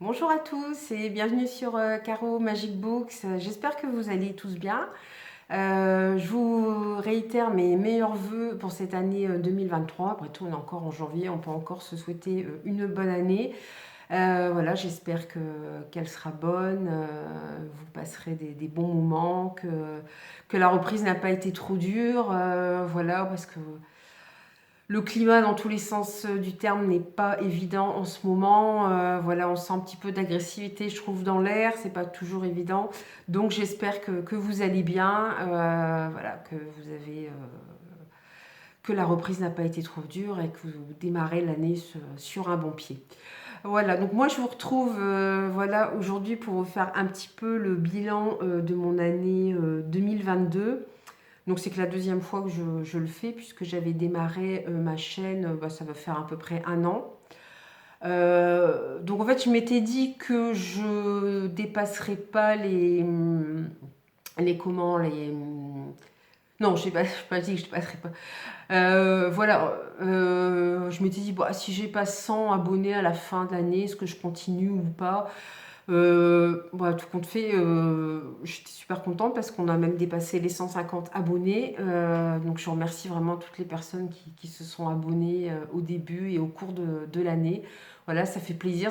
Bonjour à tous et bienvenue sur Caro Magic Books. J'espère que vous allez tous bien. Je vous réitère mes meilleurs vœux pour cette année 2023. Après tout, on est encore en janvier, on peut encore se souhaiter une bonne année. Voilà, j'espère qu'elle sera bonne, vous passerez des bons moments, que la reprise n'a pas été trop dure. Voilà, parce que le climat dans tous les sens du terme n'est pas évident en ce moment. Voilà, on sent un petit peu d'agressivité, je trouve, dans l'air. C'est pas toujours évident. Donc j'espère que vous allez bien. Voilà, que la reprise n'a pas été trop dure et que vous démarrez l'année sur un bon pied. Voilà, donc moi je vous retrouve voilà, aujourd'hui pour vous faire un petit peu le bilan de mon année 2022. Donc c'est que la deuxième fois que je le fais puisque j'avais démarré ma chaîne, ça va faire à peu près un an. Donc en fait je m'étais dit que je dépasserais pas les comment les non, je n'ai pas dit que je dépasserais pas. Voilà, je m'étais dit bah, si j'ai pas 100 abonnés à la fin de l'année, est-ce que je continue ou pas? Bah, tout compte fait, j'étais super contente parce qu'on a même dépassé les 150 abonnés. Donc je remercie vraiment toutes les personnes qui se sont abonnées au début et au cours de l'année. Voilà, ça fait plaisir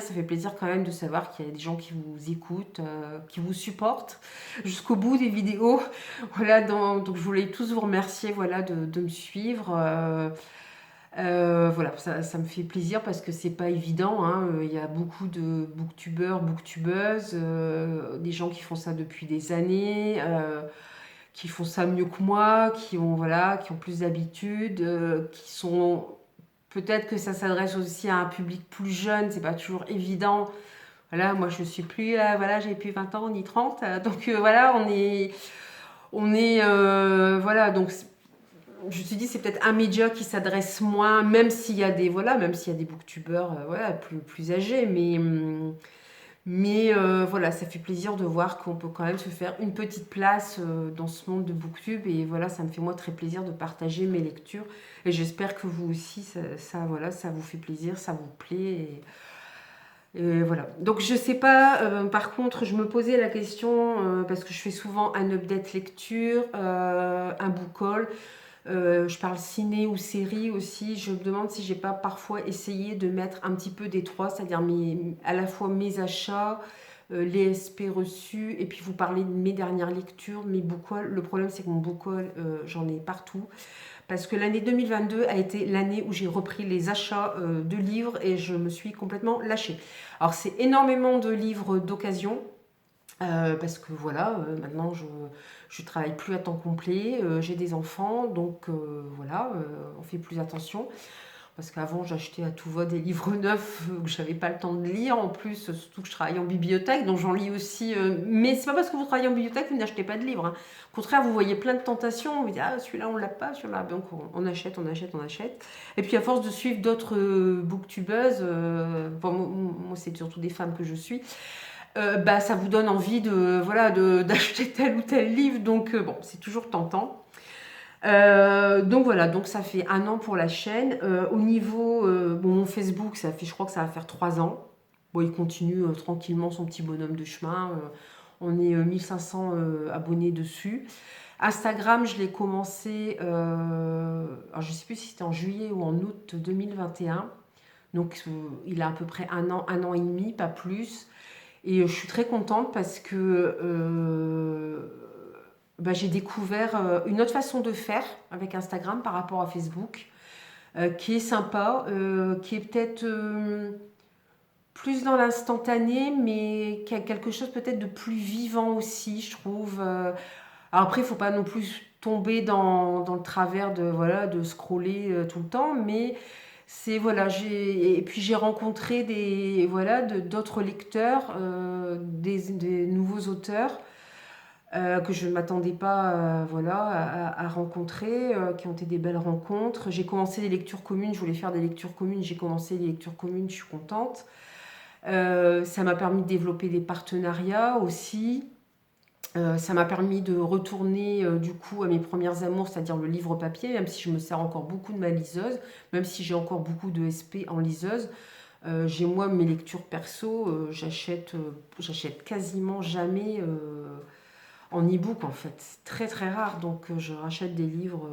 quand même de savoir qu'il y a des gens qui vous écoutent, qui vous supportent jusqu'au bout des vidéos. Voilà, donc je voulais tous vous remercier voilà, de me suivre. Voilà, ça me fait plaisir parce que c'est pas évident, hein. Il y a beaucoup de booktubeurs, booktubeuses, des gens qui font ça depuis des années, qui font ça mieux que moi, voilà, qui ont plus d'habitude, qui sont... Peut-être que ça s'adresse aussi à un public plus jeune, c'est pas toujours évident. Voilà, moi je suis plus, voilà, j'ai plus 20 ans ni 30, donc voilà, voilà, donc je me suis dit c'est peut-être un média qui s'adresse moins, même s'il y a des voilà, même s'il y a des booktubeurs voilà, plus âgés, mais voilà, ça fait plaisir de voir qu'on peut quand même se faire une petite place dans ce monde de booktube et voilà, ça me fait moi très plaisir de partager mes lectures et j'espère que vous aussi voilà, ça vous fait plaisir, ça vous plaît et voilà. Donc je sais pas, par contre, je me posais la question parce que je fais souvent un update lecture, un book haul. Je parle ciné ou série aussi. Je me demande si j'ai pas parfois essayé de mettre un petit peu des trois, c'est-à-dire à la fois mes achats, les SP reçus, et puis vous parler de mes dernières lectures, mes book hauls. Le problème, c'est que mon book haul, j'en ai partout. Parce que l'année 2022 a été l'année où j'ai repris les achats de livres et je me suis complètement lâchée. Alors, c'est énormément de livres d'occasion. Parce que voilà, maintenant je travaille plus à temps complet, j'ai des enfants, donc voilà, on fait plus attention. Parce qu'avant j'achetais à tout va des livres neufs que j'avais pas le temps de lire. En plus, surtout que je travaille en bibliothèque, donc j'en lis aussi. Mais c'est pas parce que vous travaillez en bibliothèque que vous n'achetez pas de livres, hein. Au contraire, vous voyez plein de tentations. Vous dites ah celui-là on l'a pas, celui-là donc on achète, on achète, on achète. Et puis à force de suivre d'autres booktubeuses, bon, moi c'est surtout des femmes que je suis. Bah, ça vous donne envie de voilà d'acheter tel ou tel livre, donc bon, c'est toujours tentant. Donc voilà, donc ça fait un an pour la chaîne. Au niveau, bon, mon Facebook, ça fait, je crois que ça va faire 3 ans. Bon, il continue tranquillement son petit bonhomme de chemin. On est 1500 abonnés dessus. Instagram, je l'ai commencé, alors je ne sais plus si c'était en juillet ou en août 2021. Donc il a à peu près un an et demi, pas plus. Et je suis très contente parce que bah, j'ai découvert une autre façon de faire avec Instagram par rapport à Facebook, qui est sympa, qui est peut-être plus dans l'instantané, mais qui a quelque chose peut-être de plus vivant aussi, je trouve. Alors après, il ne faut pas non plus tomber dans le travers de, voilà, de scroller tout le temps, mais c'est voilà, et puis j'ai rencontré voilà, d'autres lecteurs, des nouveaux auteurs que je ne m'attendais pas voilà, à rencontrer, qui ont été des belles rencontres. J'ai commencé les lectures communes, je voulais faire des lectures communes, j'ai commencé les lectures communes, je suis contente. Ça m'a permis de développer des partenariats aussi. Ça m'a permis de retourner du coup à mes premières amours, c'est-à-dire le livre papier, même si je me sers encore beaucoup de ma liseuse, même si j'ai encore beaucoup de SP en liseuse. J'ai moi mes lectures perso, j'achète quasiment jamais en e-book en fait. C'est très très rare, donc je rachète des livres.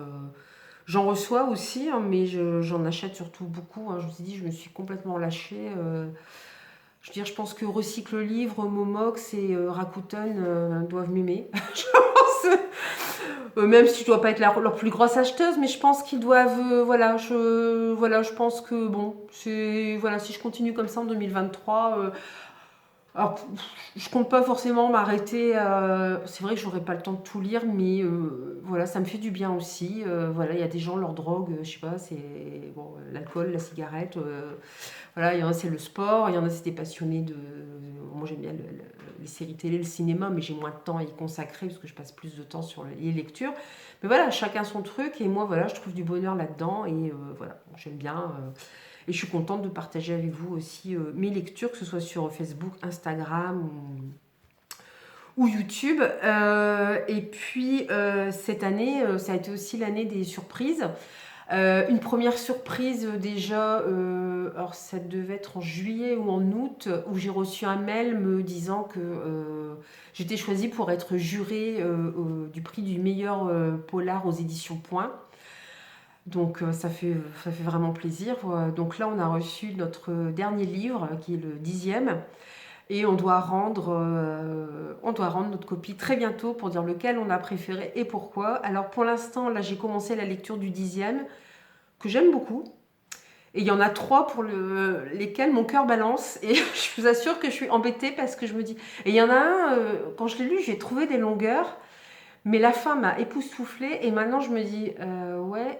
J'en reçois aussi, hein, mais j'en achète surtout beaucoup, hein. Je vous ai dit, je me suis complètement lâchée. Je veux dire, je pense que Recycle Livre, Momox et Rakuten doivent m'aimer. Je pense. Même si je dois pas être leur plus grosse acheteuse, mais je pense qu'ils doivent. Voilà, je pense que bon, voilà, si je continue comme ça en 2023. Alors, je compte pas forcément m'arrêter. C'est vrai que j'aurais pas le temps de tout lire, mais voilà, ça me fait du bien aussi. Voilà, il y a des gens, leur drogue, je sais pas, c'est bon, l'alcool, la cigarette. Voilà, il y en a c'est le sport, il y en a c'est des passionnés de. Moi j'aime bien les séries télé, le cinéma, mais j'ai moins de temps à y consacrer parce que je passe plus de temps sur les lectures. Mais voilà, chacun son truc et moi voilà, je trouve du bonheur là-dedans et voilà, j'aime bien. Et je suis contente de partager avec vous aussi mes lectures, que ce soit sur Facebook, Instagram ou YouTube. Et puis cette année, ça a été aussi l'année des surprises. Une première surprise déjà, alors ça devait être en juillet ou en août, où j'ai reçu un mail me disant que j'étais choisie pour être jurée du prix du meilleur polar aux éditions Point. Donc ça fait vraiment plaisir. Donc là, on a reçu notre dernier livre, qui est le 10e, et on doit rendre notre copie très bientôt pour dire lequel on a préféré et pourquoi. Alors pour l'instant, là, j'ai commencé la lecture du 10e, que j'aime beaucoup. Et il y en a 3 pour lesquels mon cœur balance. Et je vous assure que je suis embêtée parce que je me dis... Et il y en a un, quand je l'ai lu, j'ai trouvé des longueurs. Mais la fin m'a époustouflée. Et maintenant, je me dis, ouais,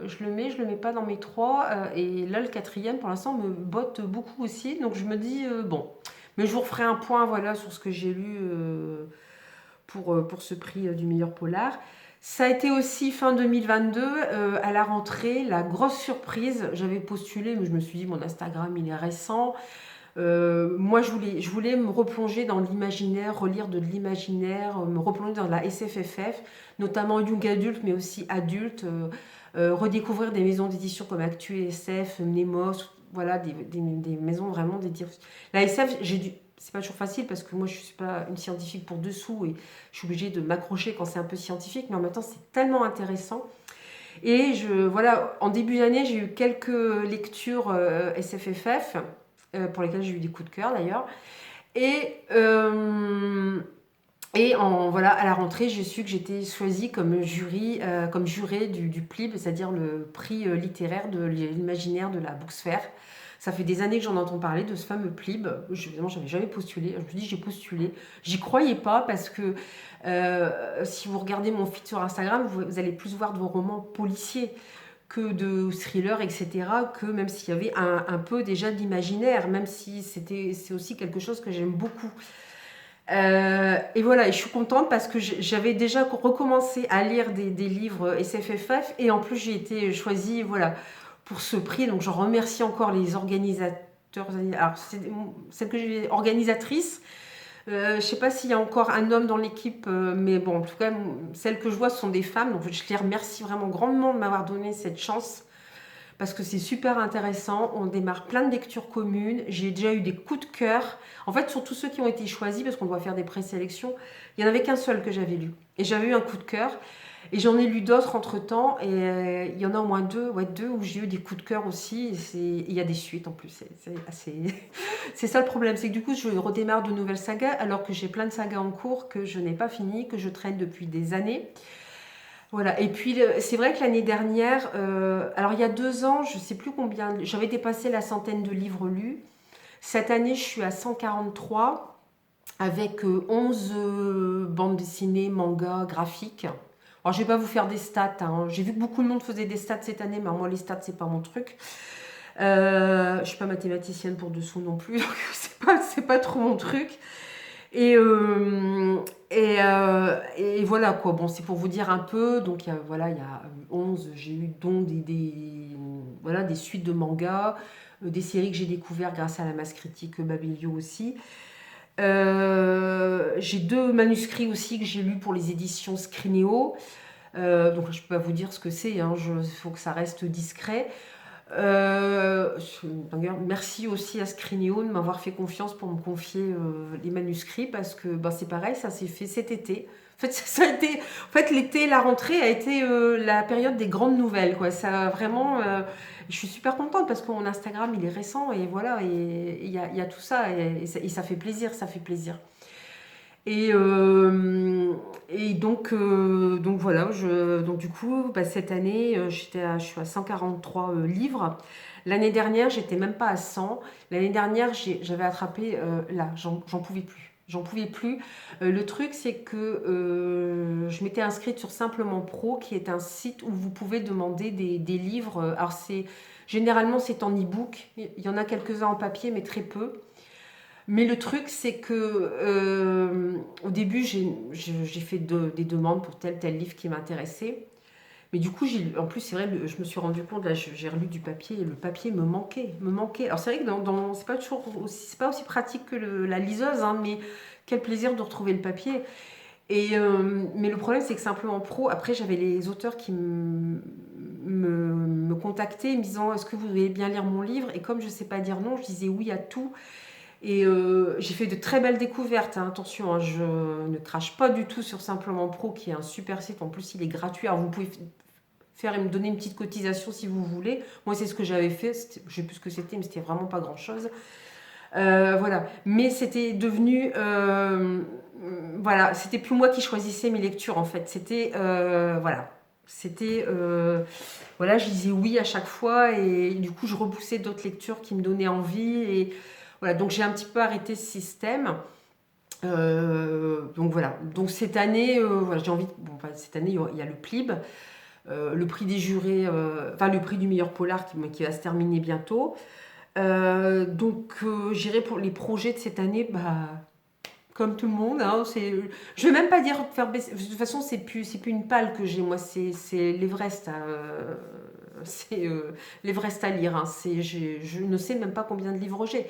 je le mets pas dans mes 3. Et là, le 4e, pour l'instant, me botte beaucoup aussi. Donc je me dis, bon. Mais je vous referai un point voilà, sur ce que j'ai lu pour ce prix du meilleur polar. Ça a été aussi fin 2022, à la rentrée, la grosse surprise. J'avais postulé, mais je me suis dit, mon Instagram, il est récent. Moi, je voulais me replonger dans l'imaginaire, relire de l'imaginaire, me replonger dans la SFFF, notamment young adulte, mais aussi adulte, redécouvrir des maisons d'édition comme Actu SF, Nemos, voilà, des maisons vraiment dédiées. La SF, c'est pas toujours facile parce que moi je suis pas une scientifique pour dessous et je suis obligée de m'accrocher quand c'est un peu scientifique, mais en même temps c'est tellement intéressant. Et voilà, en début d'année, j'ai eu quelques lectures SFFF, pour lesquelles j'ai eu des coups de cœur d'ailleurs. Et, voilà, à la rentrée, j'ai su que j'étais choisie comme jurée du PLIB, c'est-à-dire le prix littéraire de l'imaginaire de la Booksphère. Ça fait des années que j'en entends parler de ce fameux PLIB. Évidemment, je n'avais jamais postulé. Je me dis, j'ai postulé. J'y croyais pas parce que si vous regardez mon feed sur Instagram, vous allez plus voir de vos romans policiers que de thrillers, etc., que même s'il y avait un peu déjà d'imaginaire, même si c'est aussi quelque chose que j'aime beaucoup. Et voilà, et je suis contente parce que j'avais déjà recommencé à lire des livres SFFF et en plus j'ai été choisie voilà, pour ce prix, donc je remercie encore les organisateurs. Alors, celle que j'ai organisatrice, je ne sais pas s'il y a encore un homme dans l'équipe, mais bon, en tout cas, celles que je vois, ce sont des femmes. Donc, je les remercie vraiment grandement de m'avoir donné cette chance parce que c'est super intéressant. On démarre plein de lectures communes. J'ai déjà eu des coups de cœur. En fait, sur tous ceux qui ont été choisis, parce qu'on doit faire des présélections, il n'y en avait qu'un seul que j'avais lu. Et j'avais eu un coup de cœur. Et j'en ai lu d'autres entre-temps. Et il y en a au moins deux où j'ai eu des coups de cœur aussi. Et il y a des suites en plus. C'est assez... C'est ça le problème, c'est que du coup, je redémarre de nouvelles sagas, alors que j'ai plein de sagas en cours que je n'ai pas fini, que je traîne depuis des années. Voilà, et puis c'est vrai que l'année dernière, alors il y a 2 ans, je ne sais plus combien, j'avais dépassé la centaine de livres lus. Cette année, je suis à 143, avec 11 bandes dessinées, mangas, graphiques. Alors, je ne vais pas vous faire des stats, hein. J'ai vu que beaucoup de monde faisait des stats cette année, mais moi, les stats, c'est pas mon truc. Je ne suis pas mathématicienne pour dessous non plus, donc c'est pas trop mon truc. Et, voilà quoi. Bon, c'est pour vous dire un peu. Donc voilà, il y a 11, j'ai eu donc voilà, des suites de mangas, des séries que j'ai découvertes grâce à la masse critique Babelio aussi. J'ai 2 manuscrits aussi que j'ai lus pour les éditions Scrinéo. Donc je ne peux pas vous dire ce que c'est, hein, faut que ça reste discret. D'ailleurs, merci aussi à Screenio de m'avoir fait confiance pour me confier les manuscrits parce que bah, c'est pareil, ça s'est fait cet été. En fait, ça a été, en fait, l'été, la rentrée a été la période des grandes nouvelles, quoi. Ça a vraiment, je suis super contente parce que mon Instagram il est récent et voilà, et il y a tout ça et ça fait plaisir, ça fait plaisir. Et, euh, et donc voilà, donc du coup, bah, cette année, je suis à 143 livres. L'année dernière, j'étais même pas à 100. L'année dernière, j'avais attrapé, là, j'en pouvais plus. J'en pouvais plus. Le truc, c'est que je m'étais inscrite sur Simplement Pro, qui est un site où vous pouvez demander des livres. Alors, généralement, c'est en e-book. Il y en a quelques-uns en papier, mais très peu. Mais le truc, c'est que au début, j'ai fait des demandes pour tel livre qui m'intéressait. Mais du coup, en plus, c'est vrai, je me suis rendu compte, là, j'ai relu du papier et le papier me manquait, me manquait. Alors c'est vrai que c'est pas toujours c'est pas aussi pratique que la liseuse, hein, mais quel plaisir de retrouver le papier. Mais le problème, c'est que Simplement Pro, après, j'avais les auteurs qui me contactaient, me disant, est-ce que vous voulez bien lire mon livre? Et comme je sais pas dire non, je disais oui à tout. Et j'ai fait de très belles découvertes, hein. Attention, hein, je ne crache pas du tout sur Simplement Pro, qui est un super site. En plus, il est gratuit. Alors, vous pouvez faire et me donner une petite cotisation si vous voulez. Moi, c'est ce que j'avais fait. Je sais plus ce que c'était, mais c'était vraiment pas grand-chose. Voilà. Mais c'était devenu... voilà, c'était plus moi qui choisissais mes lectures, en fait. C'était... voilà. C'était... voilà, je disais oui à chaque fois. Et du coup, je repoussais d'autres lectures qui me donnaient envie. Et voilà, donc j'ai un petit peu arrêté ce système. Donc voilà. Donc cette année, voilà, j'ai envie. Bon, enfin, cette année, il y a le PLIB, le prix des jurés, enfin le prix du meilleur polar qui va se terminer bientôt. J'irai pour les projets de cette année, bah, comme tout le monde. Hein, je vais même pas dire faire baisser. De toute façon, c'est plus une palle que j'ai. Moi, c'est l'Everest. C'est l'Everest à lire. Hein. Je ne sais même pas combien de livres j'ai.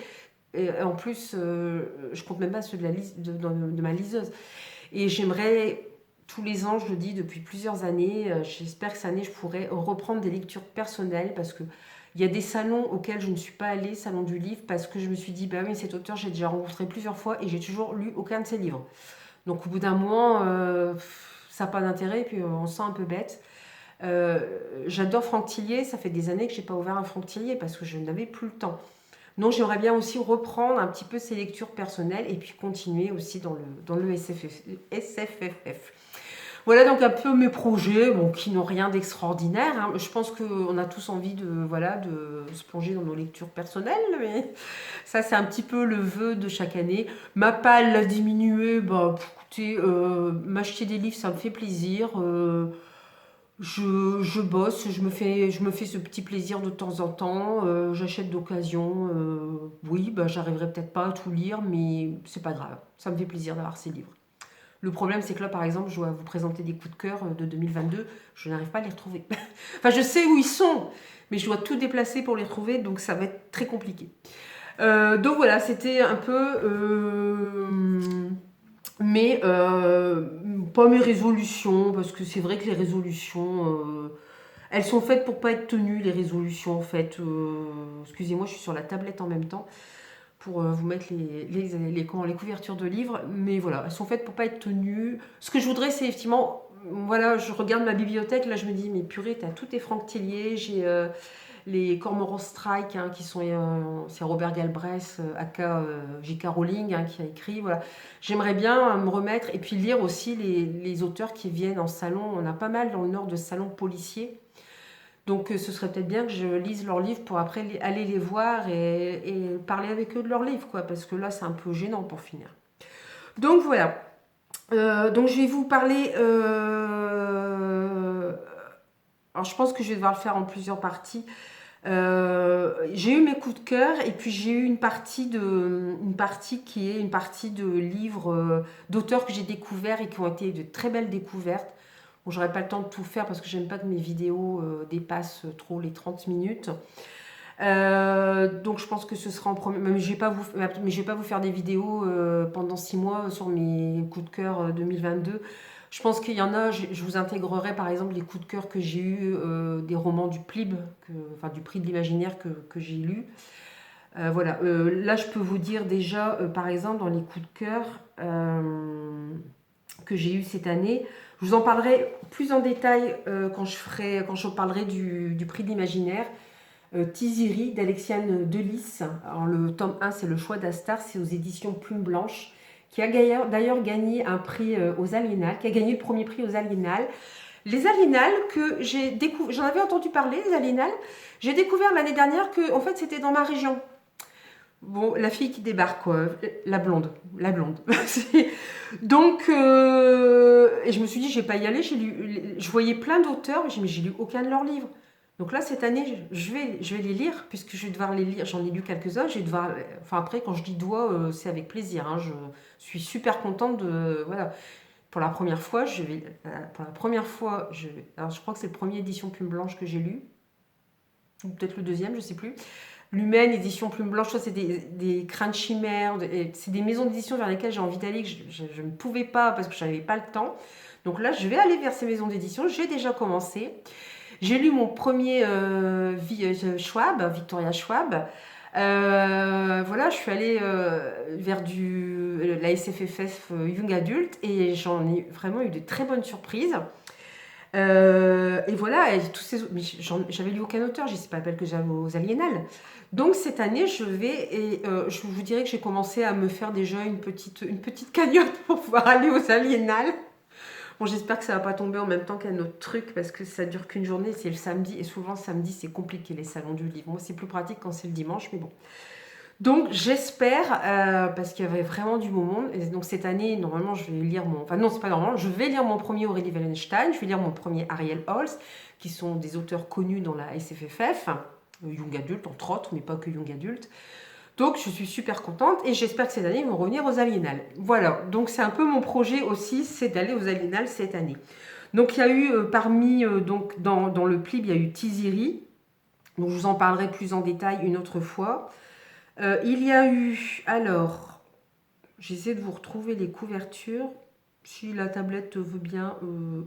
Et en plus, je compte même pas ceux de ma liseuse. Et j'aimerais, tous les ans, je le dis depuis plusieurs années, j'espère que cette année, je pourrai reprendre des lectures personnelles parce que il y a des salons auxquels je ne suis pas allée, salon du livre, parce que je me suis dit, bah oui, cet auteur, j'ai déjà rencontré plusieurs fois et j'ai toujours lu aucun de ses livres. Donc au bout d'un moment, ça n'a pas d'intérêt et puis on se sent un peu bête. Euh, J'adore Franck Tillier, ça fait des années que je n'ai pas ouvert un Franck Tillier parce que je n'avais plus le temps. Donc j'aimerais bien aussi reprendre un petit peu ces lectures personnelles et puis continuer aussi dans le SFFF. Voilà donc un peu mes projets, bon, qui n'ont rien d'extraordinaire. Hein. Je pense qu'on a tous envie voilà, de se plonger dans nos lectures personnelles, mais ça c'est un petit peu le vœu de chaque année. Ma palle a diminué, bah, écoutez, m'acheter des livres ça me fait plaisir. Je bosse, je me fais ce petit plaisir de temps en temps, j'achète d'occasion. Oui, bah, j'arriverai peut-être pas à tout lire, mais c'est pas grave. Ça me fait plaisir d'avoir ces livres. Le problème, c'est que là, par exemple, je dois vous présenter des coups de cœur de 2022. Je n'arrive pas à les retrouver. Enfin, je sais où ils sont, mais je dois tout déplacer pour les retrouver, donc ça va être très compliqué. Donc voilà, c'était un peu... mais pas mes résolutions, parce que c'est vrai que les résolutions, elles sont faites pour pas être tenues, les résolutions en fait. Excusez-moi, je suis sur la tablette en même temps pour vous mettre les couvertures de livres, mais voilà, elles sont faites pour pas être tenues. Ce que je voudrais, c'est effectivement, voilà, je regarde ma bibliothèque, là je me dis, mais purée, t'as tous tes Franck Tillier, j'ai les Cormoran Strike, hein, qui sont, c'est Robert Galbraith, aka J.K. Rowling, hein, qui a écrit, voilà. J'aimerais bien me remettre, et puis lire aussi les auteurs qui viennent en salon. On a pas mal dans le nord de salons policiers. Donc ce serait peut-être bien que je lise leurs livres pour après aller les voir et parler avec eux de leurs livres, quoi, parce que là c'est un peu gênant pour finir. Donc voilà. Donc je vais vous parler. Alors je pense que je vais devoir le faire en plusieurs parties. J'ai eu mes coups de cœur et puis j'ai eu une partie qui est une partie de livres d'auteurs que j'ai découverts et qui ont été de très belles découvertes. Bon, j'aurai pas le temps de tout faire parce que j'aime pas que mes vidéos dépassent trop les 30 minutes. Donc je pense que ce sera en premier. Mais je vais pas vous faire des vidéos pendant 6 mois sur mes coups de cœur 2022. Je pense qu'il y en a, je vous intégrerai par exemple les coups de cœur que j'ai eus, des romans du PLIB, enfin du prix de l'imaginaire que j'ai lu. Voilà, là je peux vous dire déjà, par exemple, dans les coups de cœur que j'ai eu cette année, je vous en parlerai plus en détail quand je parlerai du prix de l'imaginaire. Tiziri d'Alexiane Delis. Alors, le tome 1, c'est Le Choix d'Astar, c'est aux éditions Plume Blanche, qui a d'ailleurs gagné un prix aux Aliénales, qui a gagné le premier prix aux Aliénales. Les Aliénales que j'ai découvert, j'en avais entendu parler, les Aliénales, j'ai découvert l'année dernière que en fait c'était dans ma région. Bon, la fille qui débarque, quoi, la blonde, la blonde. Donc, et je me suis dit, je vais pas y aller. Je voyais plein d'auteurs, mais j'ai lu aucun de leurs livres. Donc là, cette année, je vais les lire, puisque je vais devoir les lire. J'en ai lu quelques-uns. Je vais devoir, enfin après, quand je dis doigt, c'est avec plaisir. Hein. Je suis super contente de, voilà. Pour la première fois, alors je crois que c'est le premier édition Plume Blanche que j'ai lu, ou peut-être le deuxième, je sais plus. L'Humaine, édition Plume Blanche, c'est des crânes chimères, c'est des maisons d'édition vers lesquelles j'ai envie d'aller, que je ne pouvais pas parce que je n'avais pas le temps. Donc là, je vais aller vers ces maisons d'édition, j'ai déjà commencé. J'ai lu mon premier Schwab, Victoria Schwab. Voilà, je suis allée vers la SFFF Young Adult et j'en ai vraiment eu de très bonnes surprises. Et voilà, et j'avais lu aucun auteur, je ne sais pas appel que j'avais aux Aliénales. Donc cette année, je vous dirais que j'ai commencé à me faire déjà une petite cagnotte pour pouvoir aller aux Aliénales. Bon, j'espère que ça va pas tomber en même temps qu'un autre truc parce que ça dure qu'une journée, c'est le samedi et souvent le samedi c'est compliqué les salons du livre. Moi c'est plus pratique quand c'est le dimanche, mais bon. Donc j'espère, parce qu'il y avait vraiment du beau monde, et donc cette année normalement je vais lire enfin non c'est pas normal, je vais lire mon premier Aurélie Wallenstein, je vais lire mon premier Ariel Holz, qui sont des auteurs connus dans la SFFF, Young Adult entre autres, mais pas que Young Adult. Donc je suis super contente et j'espère que cette année ils vont revenir aux Aliénales. Voilà, donc c'est un peu mon projet aussi, c'est d'aller aux Aliénales cette année. Donc il y a eu donc dans le PLIB, il y a eu Tiziri, donc je vous en parlerai plus en détail une autre fois. Il y a eu, alors, j'essaie de vous retrouver les couvertures, si la tablette veut bien, veut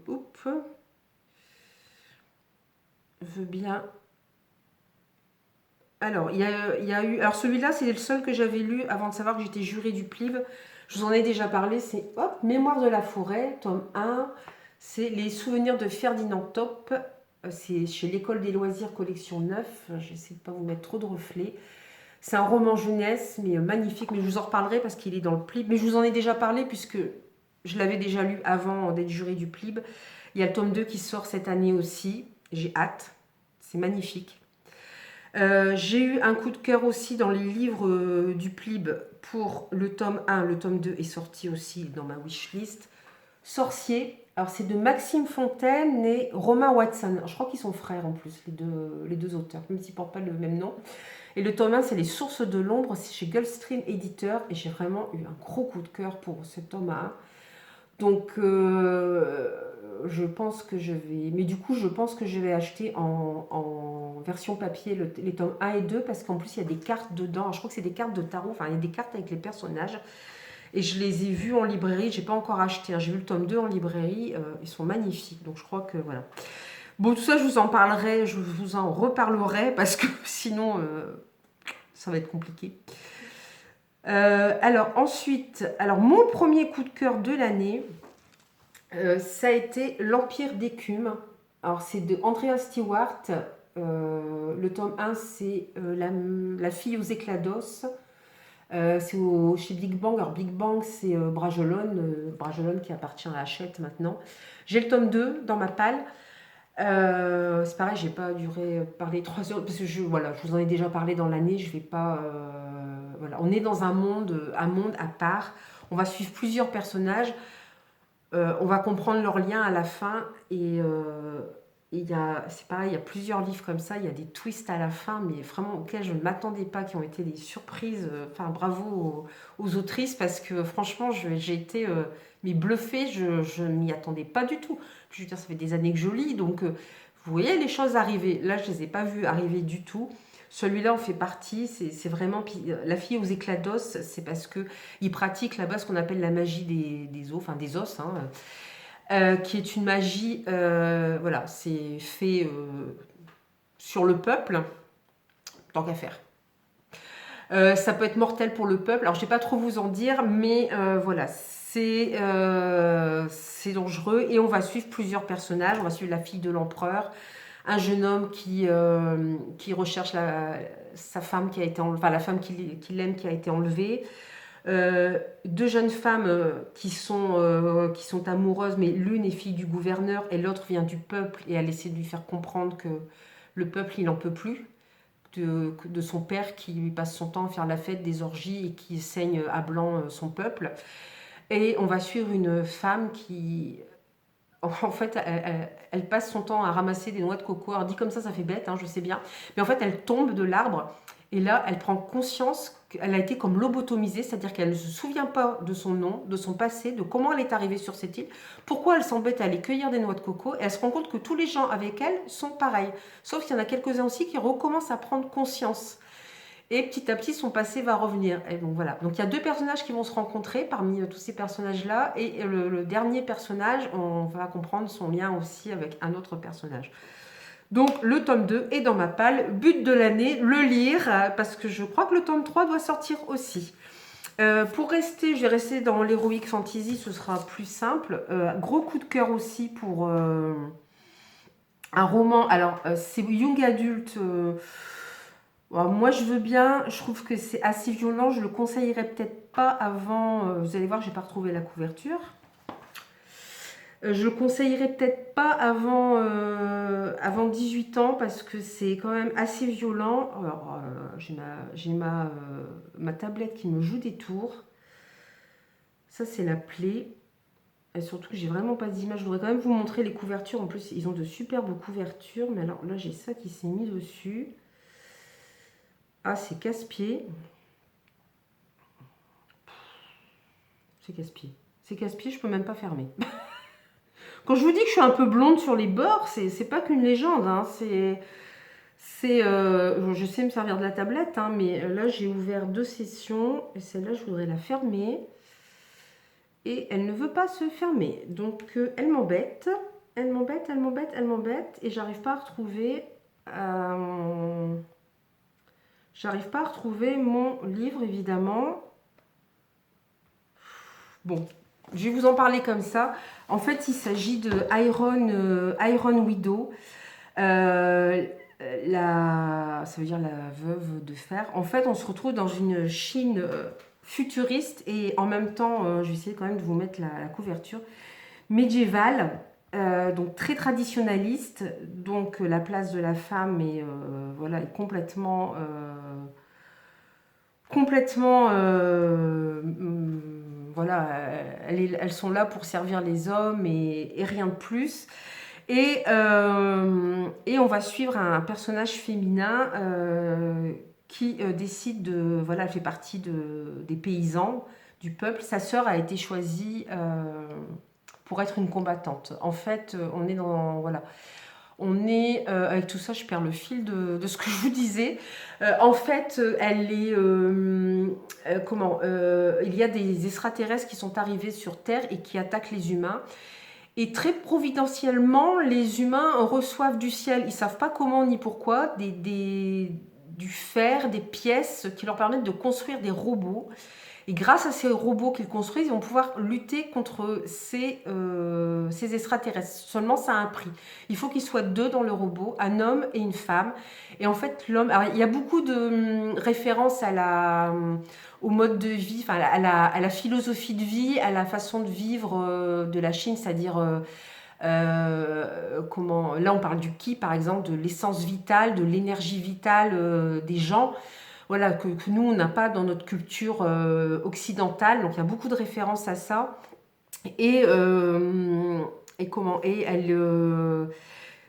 bien. Alors, il y a eu, alors celui-là, c'est le seul que j'avais lu avant de savoir que j'étais jurée du PLIB. Je vous en ai déjà parlé, c'est Mémoire de la forêt, tome 1. C'est Les souvenirs de Ferdinand Top. C'est chez l'École des loisirs, collection 9. J'essaie de ne pas vous mettre trop de reflets. C'est un roman jeunesse, mais magnifique. Mais je vous en reparlerai parce qu'il est dans le PLIB. Mais je vous en ai déjà parlé puisque je l'avais déjà lu avant d'être jurée du PLIB. Il y a le tome 2 qui sort cette année aussi. J'ai hâte. C'est magnifique. J'ai eu un coup de cœur aussi dans les livres du PLIB pour le tome 1. Le tome 2 est sorti aussi dans ma wishlist. Sorcier. Alors c'est de Maxime Fontaine et Romain Watson. Alors, je crois qu'ils sont frères en plus, les deux auteurs, même s'ils ne portent pas le même nom. Et le tome 1, c'est Les sources de l'ombre, c'est chez Gulfstream Éditeur. Et j'ai vraiment eu un gros coup de cœur pour ce tome 1. Donc, je pense que je vais... Mais du coup, je pense que je vais acheter en version papier les tomes 1 et 2, parce qu'en plus, il y a des cartes dedans. Alors, je crois que c'est des cartes de tarot, enfin, il y a des cartes avec les personnages. Et je les ai vus en librairie, je n'ai pas encore acheté. J'ai vu le tome 2 en librairie, ils sont magnifiques. Donc, je crois que, voilà. Bon, tout ça, je vous en parlerai, je vous en reparlerai, parce que sinon, ça va être compliqué. Alors ensuite, mon premier coup de cœur de l'année, ça a été L'Empire d'écume. Alors c'est de Andrea Stewart. Le tome 1, c'est la fille aux éclats d'os. C'est chez Big Bang. Alors Big Bang, c'est Bragelonne qui appartient à Hachette maintenant. J'ai le tome 2 dans ma palle. C'est pareil, j'ai pas duré parler 3 heures parce que je vous en ai déjà parlé dans l'année. Je vais pas. Voilà, on est dans un monde à part. On va suivre plusieurs personnages. On va comprendre leurs liens à la fin et c'est pareil, il y a plusieurs livres comme ça. Il y a des twists à la fin, mais vraiment auxquels je ne m'attendais pas, qui ont été des surprises. Enfin, bravo aux autrices parce que franchement, j'ai été bluffée. Je ne m'y attendais pas du tout. Je veux dire, ça fait des années que je lis, donc vous voyez les choses arriver. Là, je ne les ai pas vues arriver du tout. Celui-là en fait partie, c'est vraiment... La fille aux éclats d'os, c'est parce qu'il pratique là-bas ce qu'on appelle la magie des os, enfin des os. Hein. qui est une magie, voilà, c'est fait sur le peuple, tant qu'à faire. Ça peut être mortel pour le peuple. Alors, je ne vais pas trop vous en dire, mais voilà, c'est dangereux. Et on va suivre plusieurs personnages. On va suivre la fille de l'empereur, un jeune homme qui recherche sa femme qui a été enlevée, enfin la femme qu'il aime qui a été enlevée. Deux jeunes femmes qui sont amoureuses, mais l'une est fille du gouverneur et l'autre vient du peuple et elle essaie de lui faire comprendre que le peuple, il n'en peut plus de son père qui lui passe son temps à faire la fête des orgies et qui saigne à blanc son peuple. Et on va suivre une femme qui, en fait, elle passe son temps à ramasser des noix de coco. Alors dit comme ça fait bête, hein, je sais bien. Mais en fait, elle tombe de l'arbre et là, elle prend conscience qu'elle a été comme lobotomisée, c'est-à-dire qu'elle ne se souvient pas de son nom, de son passé, de comment elle est arrivée sur cette île, pourquoi elle s'embête à aller cueillir des noix de coco, et elle se rend compte que tous les gens avec elle sont pareils. Sauf qu'il y en a quelques-uns aussi qui recommencent à prendre conscience. Et petit à petit, son passé va revenir. Et donc voilà. Donc il y a deux personnages qui vont se rencontrer parmi tous ces personnages-là. Et le dernier personnage, on va comprendre son lien aussi avec un autre personnage. Donc le tome 2 est dans ma palle. But de l'année, le lire, parce que je crois que le tome 3 doit sortir aussi. Pour rester, je vais rester dans l'Heroic Fantasy, ce sera plus simple. Gros coup de cœur aussi pour un roman. Alors, c'est Young Adult. Moi, je veux bien. Je trouve que c'est assez violent. Je le conseillerais peut-être pas avant. Vous allez voir, je n'ai pas retrouvé la couverture. Je le conseillerais peut-être pas avant 18 ans parce que c'est quand même assez violent. Alors, j'ai ma tablette qui me joue des tours. Ça, c'est la plaie. Et surtout que j'ai vraiment pas d'image. Je voudrais quand même vous montrer les couvertures. En plus, ils ont de superbes couvertures. Mais alors là, j'ai ça qui s'est mis dessus. Ah, c'est casse-pied. C'est casse-pied. C'est casse-pied, je peux même pas fermer. Quand je vous dis que je suis un peu blonde sur les bords, c'est pas qu'une légende. Hein. Je sais me servir de la tablette, hein, mais là, j'ai ouvert 2 sessions. Et celle-là, je voudrais la fermer. Et elle ne veut pas se fermer. Donc, elle m'embête. Elle m'embête, elle m'embête, elle m'embête. Et j'arrive pas à retrouver... J'arrive pas à retrouver mon livre, évidemment. Bon, je vais vous en parler comme ça. En fait, il s'agit de Iron Widow. Ça veut dire la veuve de fer. En fait, on se retrouve dans une Chine futuriste et en même temps, je vais essayer quand même de vous mettre la couverture, médiévale. Donc très traditionnaliste, donc la place de la femme est, voilà, est complètement voilà, elles sont là pour servir les hommes et rien de plus. Et on va suivre un personnage féminin qui décide de, voilà, elle fait partie des paysans, du peuple. Sa sœur a été choisie pour être une combattante. En fait, on est dans, voilà, on est, avec tout ça, je perds le fil de ce que je vous disais. En fait, elle est, il y a des extraterrestres qui sont arrivés sur Terre et qui attaquent les humains. Et très providentiellement, les humains reçoivent du ciel, ils ne savent pas comment ni pourquoi, du fer, des pièces qui leur permettent de construire des robots. Et grâce à ces robots qu'ils construisent, ils vont pouvoir lutter contre ces extraterrestres. Seulement, ça a un prix. Il faut qu'il soit 2 dans le robot, un homme et une femme. Et en fait, l'homme... Alors, il y a beaucoup de références au mode de vie, enfin, à la philosophie de vie, à la façon de vivre de la Chine, c'est-à-dire... là, on parle du ki, par exemple, de l'essence vitale, de l'énergie vitale des gens. Voilà, que nous, on n'a pas dans notre culture occidentale. Donc, il y a beaucoup de références à ça. Et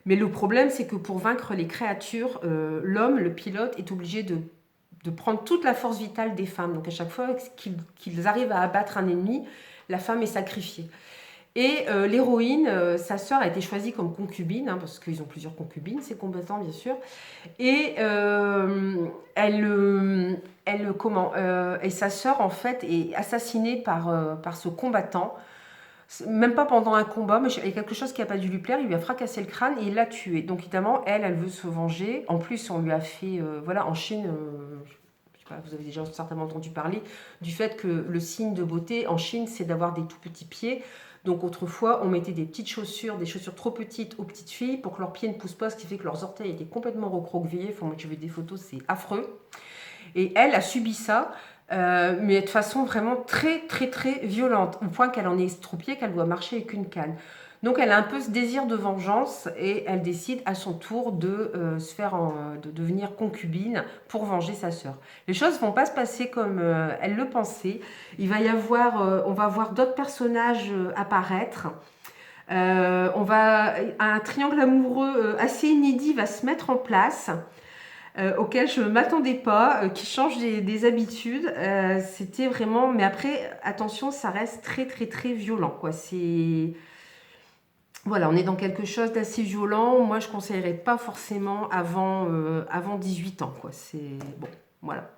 mais le problème, c'est que pour vaincre les créatures, l'homme, le pilote, est obligé de prendre toute la force vitale des femmes. Donc, à chaque fois qu'ils arrivent à abattre un ennemi, la femme est sacrifiée. Et l'héroïne, sa sœur a été choisie comme concubine, hein, parce qu'ils ont plusieurs concubines, ces combattants bien sûr. Et et sa sœur en fait est assassinée par ce combattant. Même pas pendant un combat, mais il y a quelque chose qui n'a pas dû lui plaire, il lui a fracassé le crâne et il l'a tué. Donc évidemment, elle veut se venger. En plus, on lui a fait, voilà, en Chine, je sais pas, vous avez déjà certainement entendu parler du fait que le signe de beauté en Chine, c'est d'avoir des tout petits pieds. Donc autrefois, on mettait des petites chaussures, des chaussures trop petites aux petites filles pour que leurs pieds ne poussent pas, ce qui fait que leurs orteils étaient complètement recroquevillés. Enfin, moi, j'ai vu des photos, c'est affreux. Et elle a subi ça, mais de façon vraiment très, très, très violente, au point qu'elle en est estropiée, qu'elle doit marcher avec une canne. Donc elle a un peu ce désir de vengeance et elle décide à son tour de de devenir concubine pour venger sa sœur. Les choses vont pas se passer comme elle le pensait. Il va y avoir, on va voir d'autres personnages apparaître. Un triangle amoureux assez inédit va se mettre en place. Auquel je ne m'attendais pas, qui change des habitudes. C'était vraiment... Mais après, attention, ça reste très, très, très violent, quoi. C'est... Voilà, on est dans quelque chose d'assez violent. Moi, je ne conseillerais pas forcément avant 18 ans, quoi. C'est... Bon, voilà.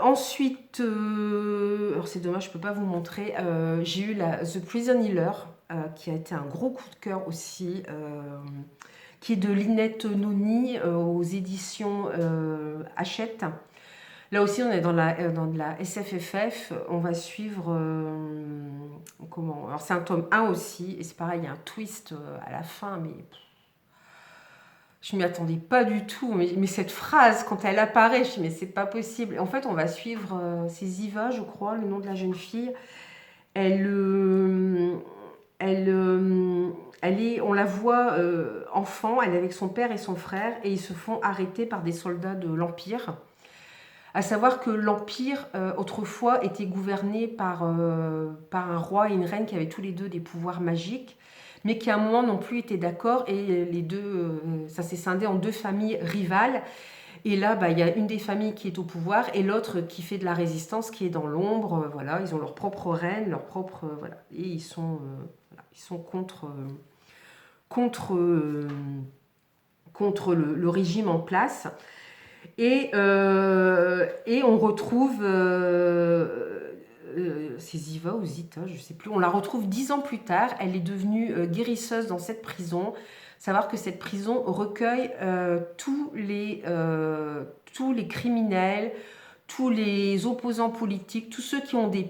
Ensuite, alors c'est dommage, je ne peux pas vous montrer. J'ai eu The Prison Healer, qui a été un gros coup de cœur aussi, qui est de Lynette Noni aux éditions Hachette. Là aussi, on est dans de la SFFF. On va suivre... comment... Alors, c'est un tome 1 aussi, et c'est pareil, il y a un twist à la fin, mais... Je m'y attendais pas du tout, mais cette phrase, quand elle apparaît, je me dis, mais c'est pas possible. En fait, on va suivre, c'est Ziva, je crois, le nom de la jeune fille. Elle, on la voit enfant, elle est avec son père et son frère, et ils se font arrêter par des soldats de l'Empire. À savoir que l'Empire, autrefois, était gouverné par un roi et une reine qui avaient tous les deux des pouvoirs magiques, mais qui à un moment n'ont plus été d'accord, et les deux, ça s'est scindé en deux familles rivales. Et là, il y a une des familles qui est au pouvoir et l'autre qui fait de la résistance, qui est dans l'ombre. Voilà, ils ont leur propre reine, leur propre... voilà, et ils sont contre le régime en place. Et on retrouve... c'est Ziva ou Zita, je ne sais plus. On la retrouve 10 ans plus tard. Elle est devenue guérisseuse dans cette prison. Savoir que cette prison recueille tous les criminels, tous les opposants politiques, tous ceux qui ont des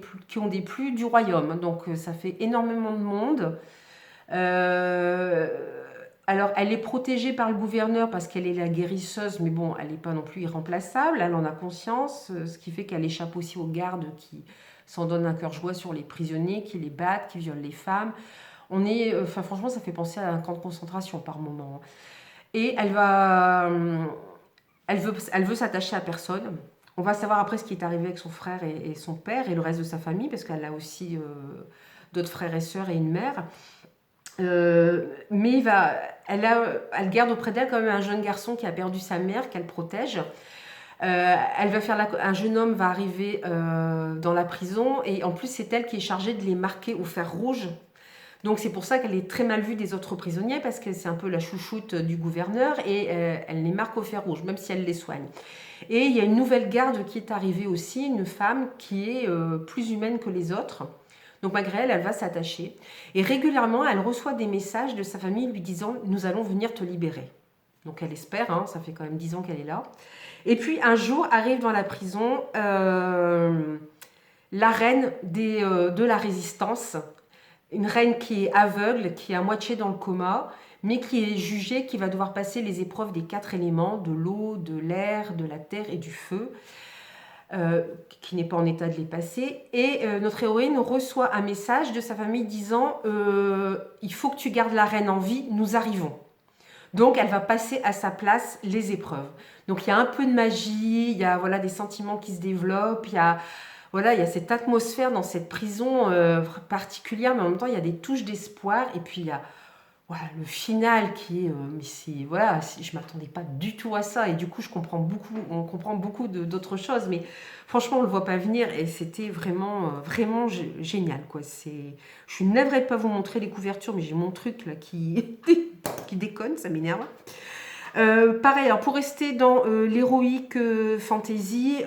plus du royaume. Donc ça fait énormément de monde. Alors elle est protégée par le gouverneur parce qu'elle est la guérisseuse, mais bon, elle n'est pas non plus irremplaçable, elle en a conscience, ce qui fait qu'elle échappe aussi aux gardes qui s'en donnent un cœur joie sur les prisonniers, qui les battent, qui violent les femmes. Franchement, ça fait penser à un camp de concentration par moment. Et elle veut s'attacher à personne. On va savoir après ce qui est arrivé avec son frère et son père et le reste de sa famille, parce qu'elle a aussi d'autres frères et sœurs et une mère. Mais elle garde auprès d'elle quand même un jeune garçon qui a perdu sa mère, qu'elle protège. Un jeune homme va arriver dans la prison, et en plus c'est elle qui est chargée de les marquer au fer rouge. Donc c'est pour ça qu'elle est très mal vue des autres prisonniers, parce que c'est un peu la chouchoute du gouverneur, et elle les marque au fer rouge, même si elle les soigne. Et il y a une nouvelle garde qui est arrivée aussi, une femme qui est plus humaine que les autres. Donc malgré elle, elle va s'attacher. Et régulièrement, elle reçoit des messages de sa famille lui disant « Nous allons venir te libérer ». Donc elle espère, hein, ça fait quand même 10 ans qu'elle est là. Et puis un jour arrive dans la prison la reine de la résistance, une reine qui est aveugle, qui est à moitié dans le coma, mais qui est jugée, qui va devoir passer les épreuves des 4 éléments, de l'eau, de l'air, de la terre et du feu, qui n'est pas en état de les passer. Et notre héroïne reçoit un message de sa famille disant il faut que tu gardes la reine en vie, nous arrivons. Donc elle va passer à sa place les épreuves. Donc il y a un peu de magie, il y a des sentiments qui se développent, il y a cette atmosphère dans cette prison particulière, mais en même temps il y a des touches d'espoir, et puis il y a le final qui est... je ne m'attendais pas du tout à ça, et du coup on comprend beaucoup d'autres choses, mais franchement on ne le voit pas venir, et c'était vraiment, vraiment génial, quoi. Je suis navrée de ne pas vous montrer les couvertures, mais j'ai mon truc là qui déconne, ça m'énerve. Pareil, alors pour rester dans l'héroïque fantasy,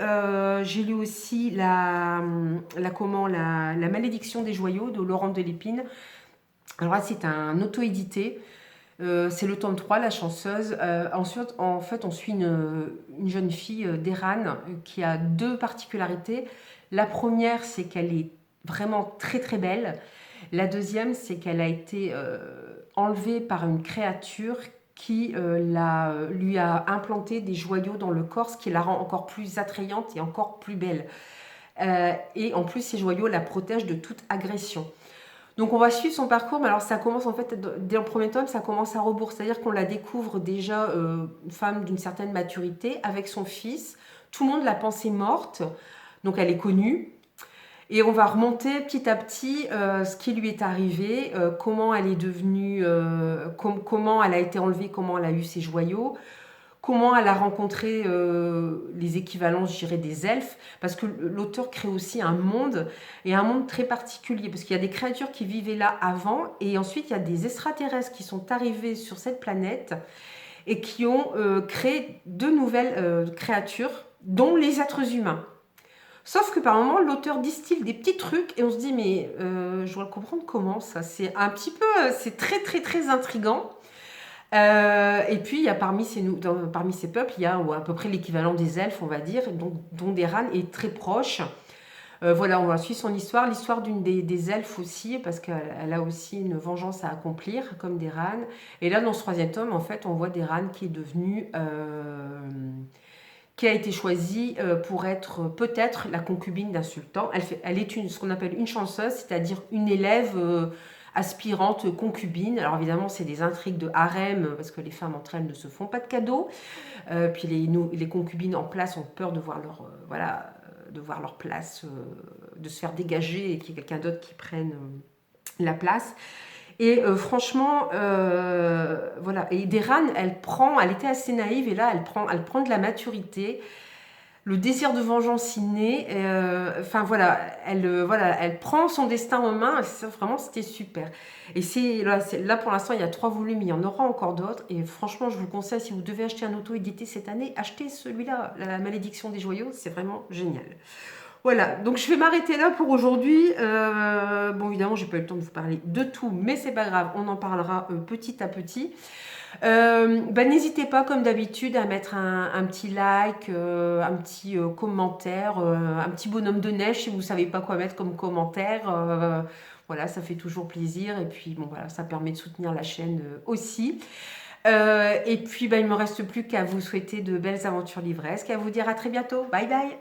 j'ai lu aussi la malédiction des joyaux de Laurent Delépine. Alors là, c'est un auto-édité. C'est le tome 3, La chanceuse. Ensuite, en fait, on suit une jeune fille d'Eran qui a deux particularités. La première, c'est qu'elle est vraiment très très belle. La deuxième, c'est qu'elle a été enlevée par une créature qui lui a implanté des joyaux dans le corps, ce qui la rend encore plus attrayante et encore plus belle. Et en plus, ces joyaux la protègent de toute agression. Donc on va suivre son parcours, mais alors ça commence en fait, dès le premier tome, ça commence à rebours. C'est-à-dire qu'on la découvre déjà une femme d'une certaine maturité avec son fils. Tout le monde l'a pensée morte, donc elle est connue. Et on va remonter petit à petit ce qui lui est arrivé, comment elle est devenue, comment elle a été enlevée, comment elle a eu ses joyaux, comment elle a rencontré les équivalents, je dirais, des elfes, parce que l'auteur crée aussi un monde, et un monde très particulier, parce qu'il y a des créatures qui vivaient là avant, et ensuite il y a des extraterrestres qui sont arrivés sur cette planète, et qui ont créé de nouvelles créatures, dont les êtres humains. Sauf que par moment, l'auteur distille des petits trucs, et on se dit, mais je dois le comprendre comment ça. C'est un petit peu, c'est très très très intriguant. Et puis, il y a parmi ces peuples, il y a à peu près l'équivalent des elfes, on va dire, dont Deran est très proche. Voilà, on va suivre son histoire, l'histoire d'une des elfes aussi, parce qu'elle a aussi une vengeance à accomplir, comme Deran. Et là, dans ce troisième tome, en fait, on voit Deran qui est devenue... qui a été choisie pour être peut-être la concubine d'un sultan. Elle est ce qu'on appelle une chanceuse, c'est-à-dire une élève aspirante concubine. Alors évidemment, c'est des intrigues de harem, parce que les femmes entre elles ne se font pas de cadeaux. Puis les concubines en place ont peur de voir leur place, de se faire dégager et qu'il y ait quelqu'un d'autre qui prenne la place. Et franchement, voilà. Et Deran, elle était assez naïve, et là, elle prend de la maturité. Le désir de vengeance inné. Enfin voilà, elle prend son destin en main. Et vraiment, c'était super. Et là, pour l'instant, il y a 3 volumes, il y en aura encore d'autres. Et franchement, je vous conseille, si vous devez acheter un auto-édité cette année, achetez celui-là, La malédiction des joyaux. C'est vraiment génial. Voilà, donc je vais m'arrêter là pour aujourd'hui. Bon, évidemment, j'ai pas eu le temps de vous parler de tout, mais c'est pas grave, on en parlera petit à petit. N'hésitez pas, comme d'habitude, à mettre un petit like, un petit commentaire, un petit bonhomme de neige si vous savez pas quoi mettre comme commentaire. Voilà, ça fait toujours plaisir, et puis bon, voilà, ça permet de soutenir la chaîne aussi. Et puis, il me reste plus qu'à vous souhaiter de belles aventures livresques, et à vous dire à très bientôt. Bye bye!